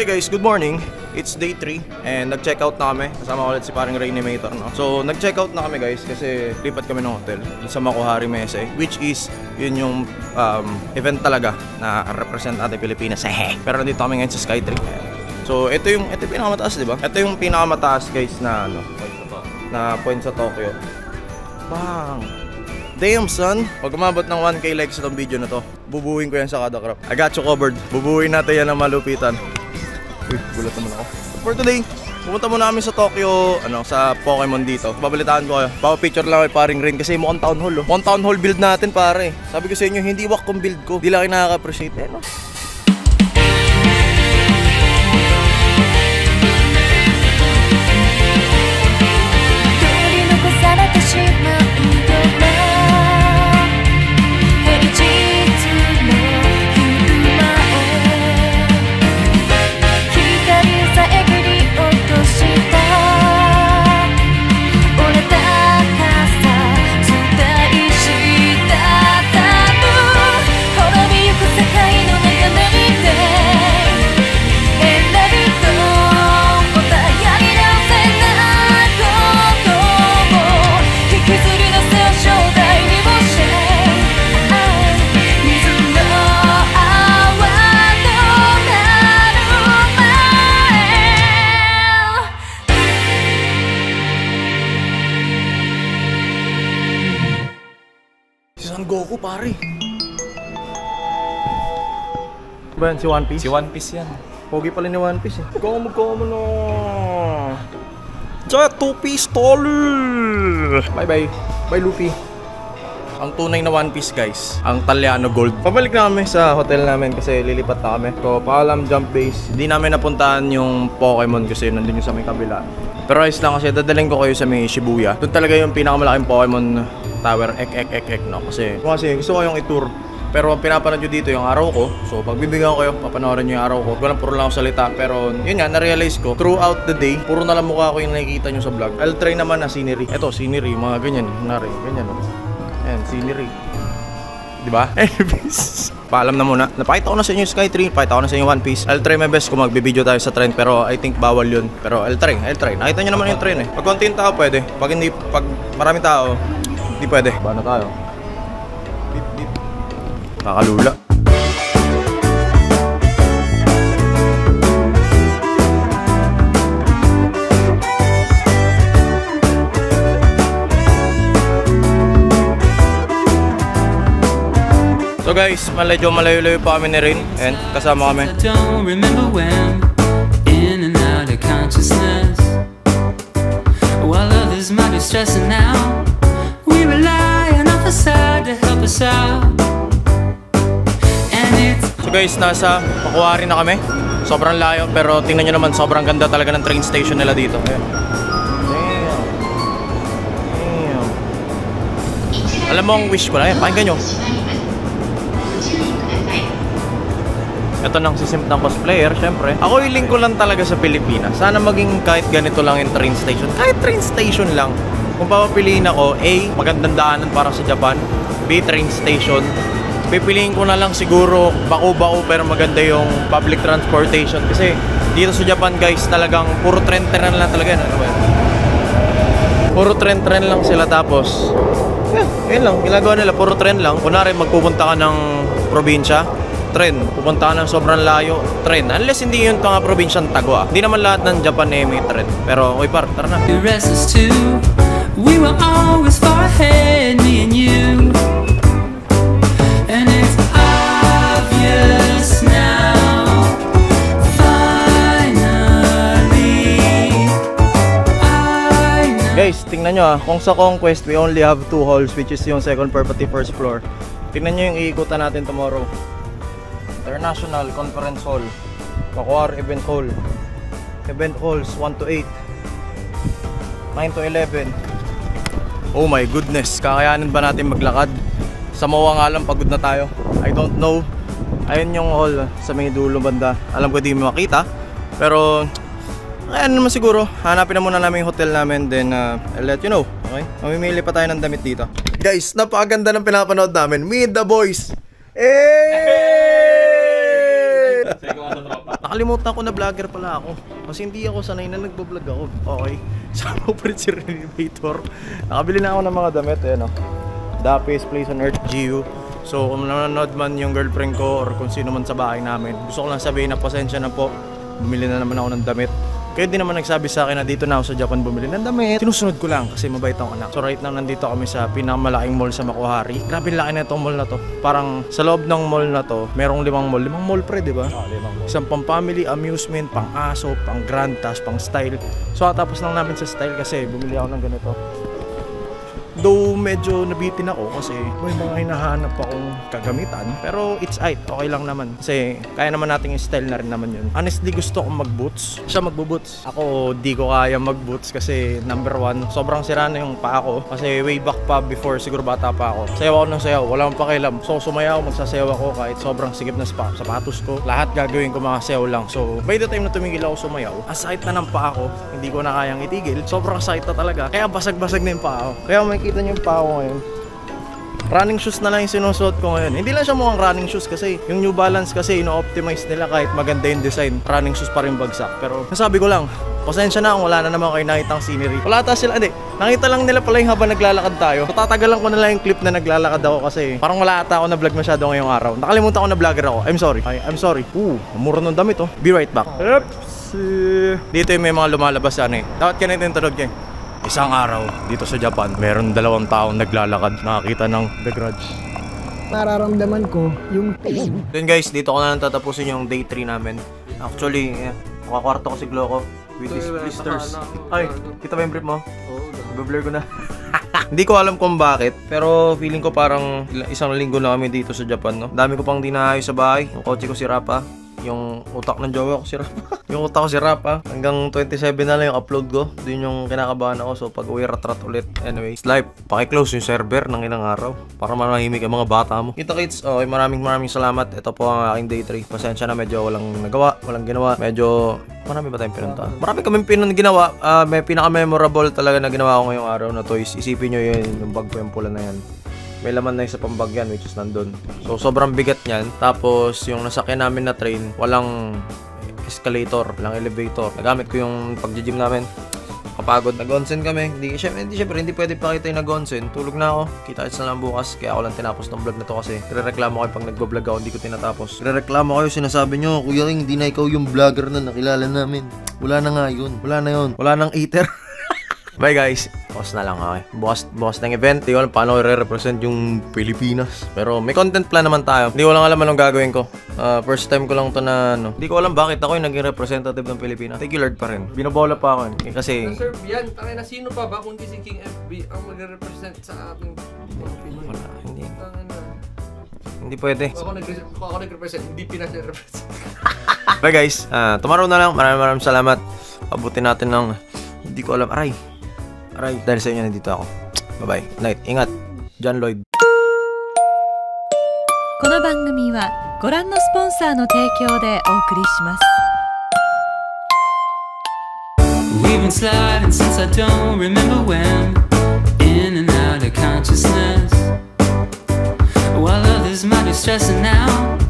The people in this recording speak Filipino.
Hey guys, good morning. It's day 3 and nag-check out na kami. Kasama ko ulit si parang Reanimator, no? So, nag-check out na kami guys kasi lipat kami ng hotel sa Makuhari Mese, which is yun yung event talaga na represent natin Pilipinas. Pero nandito kami ngayon sa Skytree. So, ito yung pinakamataas, di ba? Ito yung pinakamataas guys na point sa Tokyo. Bang! Damn son! Pag umabot ng 1K likes itong video na to, bubuuin ko yan sa kada crop. I got you covered. Bubuuin natin yan ng malupitan. Uy, gulat naman ako. For today, pumunta muna kami sa Tokyo, sa Pokemon dito. Babalitaan ko kayo. Papapicture lang kay paring Rain kasi mukhang town hall, oh. Mukhang town hall build natin, pare. Sabi ko sa inyo, hindi wak kong build ko. Hindi lang kayo nakaka-appreciate, no? Goku pare. Ba yan si One Piece? Si One Piece yan. Pogi pala ni One Piece eh. Gomu no. Jet to pistol. Bye bye. Bye Luffy. Ang tunay na One Piece guys, ang Taliano Gold. Pabalik na kami sa hotel namin kasi lilipat na kami. So paalam jump base. Hindi namin napuntahan yung Pokemon kasi nandun yung sa may kabila. Pero ayos lang kasi dadaling ko kayo sa may Shibuya. Doon talaga yung pinakamalaking Pokemon Tower, no? Kasi gusto ko yung i-tour. Pero ang pinapanood nyo dito yung araw ko. So pagbibigyan ko kayo, papanoorin nyo yung araw ko. Walang puro lang ako salita. Pero yun nga, na-realize ko, throughout the day, puro na lang mukha ko yung nakikita nyo sa vlog. I'll try naman na scenery. Eto, scenery, mga ganyan. Nari, ganyan. Ayan, scenery. Diba? Anyways, paalam na muna. Napakita ko na sa inyo yung Skytree, napakita ko na sa inyo One Piece. I'll try my best kung magbibideo tayo sa trend, pero I think bawal yun. Pero I'll try. Nakita nyo naman yung trend eh. Pag konti yung tao, pwede. Pag maraming tao, hindi pwede. Ba na tayo? Beep, beep. Kakalula. So guys, medyo malayo-layo pa kami ni Rain and kasama kami. While others might be stressing now, we rely on our facade to help us out. So guys, nasa Makuhari na kami. Sobrang layo pero tingnan nyo naman, sobrang ganda talaga ng train station nila dito. Ayan. Damn. Alam mo ang wish ko na, pakinggan nyo. Ito nang sisimp ng cosplayer, syempre. Ako hiling ko lang talaga sa Pilipinas. Sana maging kahit ganito lang yung train station. Kahit train station lang. Kung papapiliin ako, A, magandang daanan para sa Japan. B, train station. Pipiliin ko na lang siguro bako-bako pero maganda yung public transportation. Kasi dito sa Japan guys, talagang puro tren-tren lang talaga. Ano ba yun? Puro tren-tren lang sila tapos yun lang, ginagawa nila, puro tren lang. Kunwari magpupunta ka ng probinsya, tren. Pupunta ka ng sobrang layo, tren. Unless hindi yun mga probinsyang Tagwa. Hindi naman lahat ng Japan eh may tren. Pero okay par, tara na. We were always far ahead, me and you. And it's obvious now. Finally, guys, tingnan nyo kung sa Conquest we only have 2 halls, which is yung second floor pati first floor. Tingnan nyo yung iikutan natin tomorrow. International Conference Hall, Makuhari Event Hall. Event halls 1 to 8, 9 to 11. Oh my goodness, kakayanin ba natin maglakad? Sa Moa nga lang, pagod na tayo. I don't know. Ayun yung hall sa may dulo banda. Alam ko di mo makita, pero ayan naman siguro. Hanapin na muna namin yung hotel namin, then I'll let you know. Okay? Mamimili pa tayo ng damit dito. Guys, napakaganda ng pinapanood namin. Meet the boys! Hey! nakalimutan ko na vlogger pala ako. Kasi hindi ako sanay na nagbablog ako. Okay. Sama pa rin si Renovator. Nakabili na ako ng mga damit. Ayan o. Dapis, Place on Earth, GU. So kung nanonood man yung girlfriend ko or kung sino man sa bahay namin, gusto ko lang sabihin na pasensya na po. Bumili na naman ako ng damit. Kaya di naman nagsabi sa akin na dito na ako sa Japan bumili ng damit. Sinusunod ko lang kasi mabait ang anak. So right now nandito kami sa pinakamalaking mall sa Makuhari. Grabe laki na itong mall na to. Parang sa loob ng mall na to, merong 5 mall. 5 mall pre, di ba? Oo, 5 mall. Isang pang family, amusement, pang aso, pang grand, tas pang style. So tapos lang namin sa style kasi bumili ako ng ganito. Though medyo nabitin ako kasi may mga hinahanap akong kagamitan. Pero it's aight, okay lang naman. Kasi kaya naman nating style na rin naman yun. Honestly gusto kong mag-boots. Siya magbo-boots. Ako di ko kaya mag-boots kasi number 1, sobrang sira na yung paa ko. Kasi way back pa before, siguro bata pa ako. Sayaw ako ng sayaw, wala akong pakialam. So sumayaw, magsasayaw ako kahit sobrang sigip na sapatos ko. Lahat gagawin ko mga sayaw lang. So by the time na tumigil ako sumayaw, aside na ng paa ko, hindi ko na kayang itigil. Sobrang sakit na talaga. Kaya basag-basag na yung paa ko. Kaya makikita niyo yung paa ko ngayon. Running shoes na lang yung sinusuot ko ngayon. Hindi lang siya mukhang running shoes kasi yung New Balance kasi ino-optimize nila kahit maganda yung design. Running shoes pa rin bagsak. Pero nasabi ko lang, pasensya na kung wala na naman kayo nakitang scenery. Wala ata sila, hindi. Nakita lang nila pala yung habang naglalakad tayo. Tatagalan ko na lang yung clip na naglalakad ako kasi parang wala ata ako na vlog masyado ngayong araw. Nakalimutan ko na vlogger ako. I'm sorry. I'm sorry. Mura ng damit oh. Be right back. Oops. Dito yung may mga lumalabas ano eh. Dapat ka na yung tunog niya. Isang araw dito sa Japan, meron 2 taong naglalakad, nakakita ng The Grudge. Nararamdaman ko yung pain. Then guys, dito ko na lang tatapusin yung day 3 namin. Actually, makakwarto ko si Gloco with these blisters. Ay, kita ba yung brief mo? Oo, blur ko na. Hindi ko alam kung bakit, pero feeling ko parang isang linggo na kami dito sa Japan, no? Dami ko pang dinaayos sa bahay. Yung kotse ko sira pa. Yung utak ng jowa ko sira pa. Yung utak ko sira pa. Hanggang 27 na lang yung upload ko. Doon yung kinakabahan ako. So pag uwi rat ulit. Anyways, live. Paki-close yung server ng ilang araw para manahimik ang mga bata mo. Kita kids, okay, maraming salamat. Ito po ang aking day 3. Pasensya na medyo walang nagawa, walang ginawa. Medyo marami ba tayong pinunta? Marami kaming ginawa. May pinaka-memorable talaga na ginawa ko ngayong araw na to. Isipin nyo yun, yung bag ko yung pula na yan. May laman na yung sa pambagyan which is nandun. So sobrang bigat niyan. Tapos yung nasakyan namin na train, walang escalator, walang elevator. Nagamit ko yung pag-gym namin. Kapagod, nag-onsen kami. Syempre, hindi pwede pakita yung nag-onsen. Tulog na ako. Kita-kits na lang bukas. Kaya ako lang tinapos ng vlog na to kasi rereklamo kayo pag nag-vlog ako, hindi ko tinatapos. Rereklamo kayo, sinasabi nyo, Kuya King, hindi na ikaw yung vlogger na nakilala namin. Wala na nga yun. Wala na yun. Wala nang eater. Bye guys. Bukas na lang, okay. Bukas ng event. Hindi ko alam paano i-represent yung Pilipinas. Pero may content plan naman tayo. Hindi ko lang alam anong gagawin ko. First time ko lang to na ano. Hindi ko alam bakit ako yung naging representative ng Pilipinas. Thank you Lord pa rin. Binobola pa ako eh. Kasi Sir, yan. Tangina, sino pa ba kundi si King FB ang mag-represent sa ating mga Pinoy? wala, hindi. Tangina. Hindi pwede. Kung ako nag-represent, hindi Pinas nag-represent. Bye guys. Tomorrow na lang. Maraming salamat. Abutin natin ng hindi ko alam. Aray. Dahil sa inyo nandito ako. Bye-bye. Night. Ingat. John Lloyd. この番組はご覧のスポンサーの提供でお送りします。 We've been sliding since I don't remember when, in and out of consciousness, while others might be stressing out.